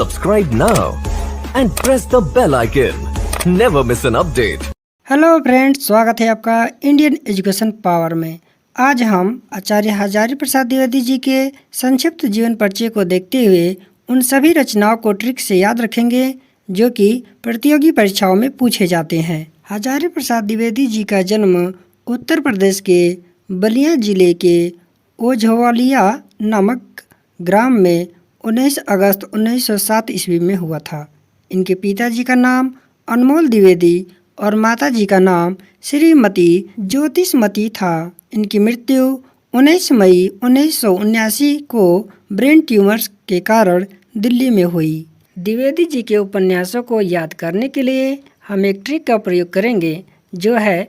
Subscribe now and press the bell icon. Never miss an update. Hello friends, स्वागत है आपका Indian education power में। आज हम आचार्य हजारी प्रसाद द्विवेदी जी के संक्षिप्त जीवन परिचय को देखते हुए उन सभी रचनाओं को ट्रिक से याद रखेंगे जो कि प्रतियोगी परीक्षाओं में पूछे जाते हैं। हजारी प्रसाद द्विवेदी जी का जन्म उत्तर प्रदेश के बलिया जिले के ओझवालिया नामक ग्राम में 19 अगस्त 1907 ईस्वी में हुआ था। इनके पिताजी का नाम अनमोल द्विवेदी और माताजी का नाम श्रीमती ज्योतिषमती था। इनकी मृत्यु 19 मई 1979 को ब्रेन ट्यूमर्स के कारण दिल्ली में हुई। द्विवेदी जी के उपन्यासों को याद करने के लिए हम एक ट्रिक का प्रयोग करेंगे जो है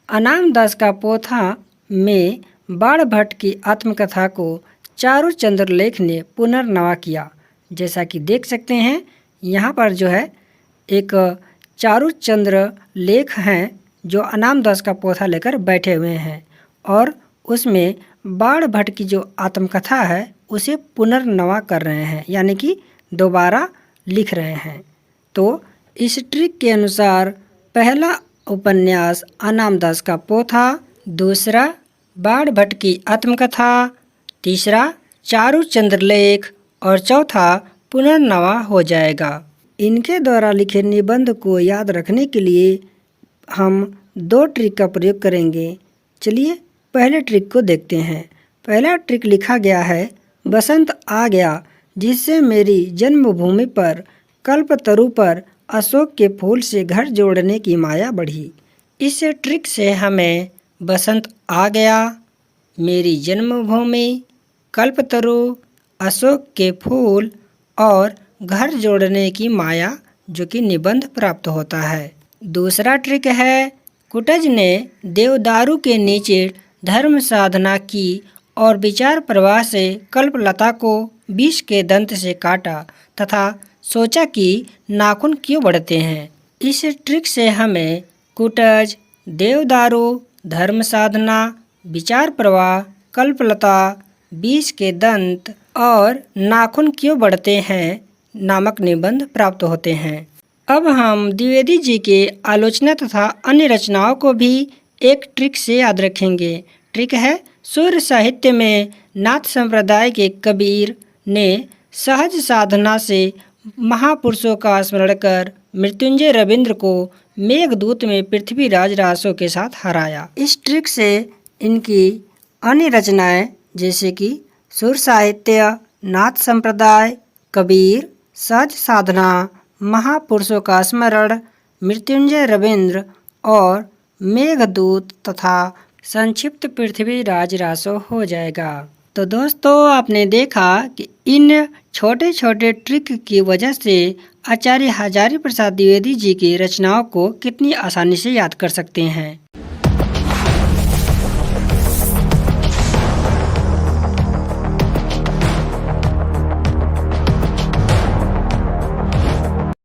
अनाम दास का पोथा में बाण भट्ट की आत्मकथा को चारू चंद्र लेख ने पुनर्नवा किया। जैसा कि देख सकते हैं यहाँ पर जो है एक चारू चंद्र लेख हैं जो अनाम दास का पोथा लेकर बैठे हुए हैं और उसमें बाण भट्ट की जो आत्मकथा है उसे पुनर्नवा कर रहे हैं, यानी कि दोबारा लिख रहे हैं। तो इस ट्रिक के अनुसार पहला उपन्यास अनाम दास का पोथा, दूसरा बाण भट्ट की आत्मकथा, तीसरा चारू चंद्र लेख और चौथा पुनर्नवा हो जाएगा। इनके द्वारा लिखे निबंध को याद रखने के लिए हम 2 ट्रिक का प्रयोग करेंगे। चलिए पहले ट्रिक को देखते हैं। पहला ट्रिक लिखा गया है, बसंत आ गया जिससे मेरी जन्मभूमि पर कल्पतरु पर अशोक के फूल से घर जोड़ने की माया बढ़ी। इस ट्रिक से हमें बसंत आ गया, मेरी जन्मभूमि, कल्पतरु, अशोक के फूल और घर जोड़ने की माया जो कि निबंध प्राप्त होता है। दूसरा ट्रिक है, कुटज ने देवदारू के नीचे धर्म साधना की और विचार प्रवाह से कल्पलता को विष के दंत से काटा तथा सोचा कि नाखून क्यों बढ़ते हैं। इस ट्रिक से हमें कुटज, देवदारू, धर्म साधना, विचार प्रवाह, कल्पलता, विष के दंत और नाखून क्यों बढ़ते हैं नामक निबंध प्राप्त होते हैं। अब हम द्विवेदी जी के आलोचना तथा अन्य रचनाओं को भी एक ट्रिक से याद रखेंगे। ट्रिक है, सूर्य साहित्य में नाथ संप्रदाय के कबीर ने सहज साधना से महापुरुषों का स्मरण कर मृत्युंजय रविंद्र को मेघदूत में पृथ्वीराज रासों के साथ हराया। इस ट्रिक से इनकी अन्य रचनाएं जैसे कि सुर साहित्य, नाथ संप्रदाय, कबीर, सहज साधना, महापुरुषों का स्मरण, मृत्युंजय रविंद्र और मेघदूत तथा संक्षिप्त पृथ्वीराज रासो हो जाएगा। तो दोस्तों, आपने देखा कि इन छोटे छोटे ट्रिक की वजह से आचार्य हजारी प्रसाद द्विवेदी जी की रचनाओं को कितनी आसानी से याद कर सकते हैं।